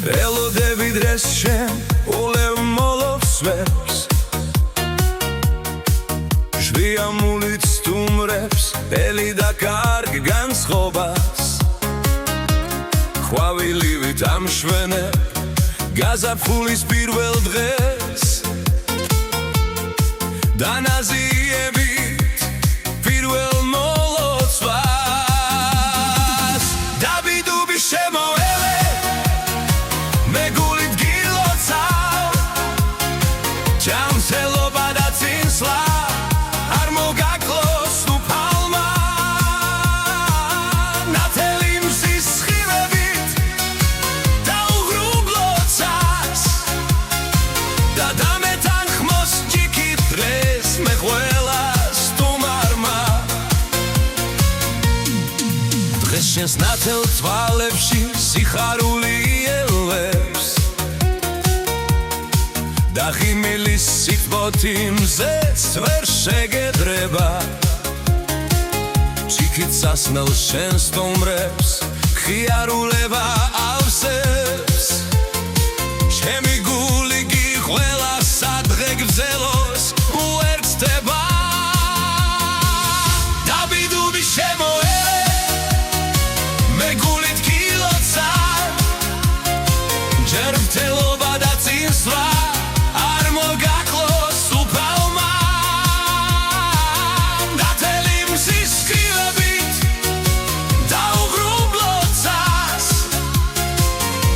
ველოდები დღეს შენ ულევ მოლობს ვერს ჟვიამულით სტუმრებს ელი და კარგ განწყობას ხვავილივით ამშვენებ გაზაფხულის პირველ დღეს დანაზიებით პირველ მოლოცვას დაბიდუbi შემოელე მეგულით გილოცავ ჯანმრთელობა და წინსვლა არ მოგაკლოს უფალმა ნათელი მზის სხივებით დაუღრუბლოცას და დამეთანხმოს ჯიქით დღეს მე ყველას სტუმარმა დღეს შენს ნათელ თვალებში სიხარული ელვებს და ღიმილის სიტყვოთი მზეც ვერ შეგედრება ჯიქით სასნელს შენ სტუმრებს ხიარულება ავსებს ჩემი გული გიხველა სადღე გრძელოს უერთდება დაბიდუbi შემოელე მე გულით გილოცავ ჯერმრთელობა და წინსვლა არ მოგაკლოს უფალმა ნათელი მზის სხივებით დაუღრუბლოცას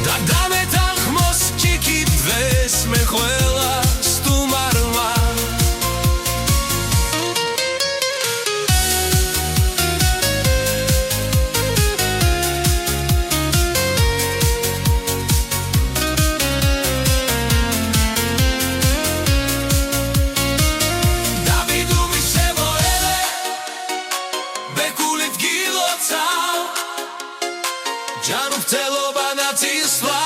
და დამეთანხმოს ჯიქით დღეს მე ყველას სტუმარმა დაბიდუbi შემოელე მე გულით გილოცავ ჯანმრთელობა და წინსვლა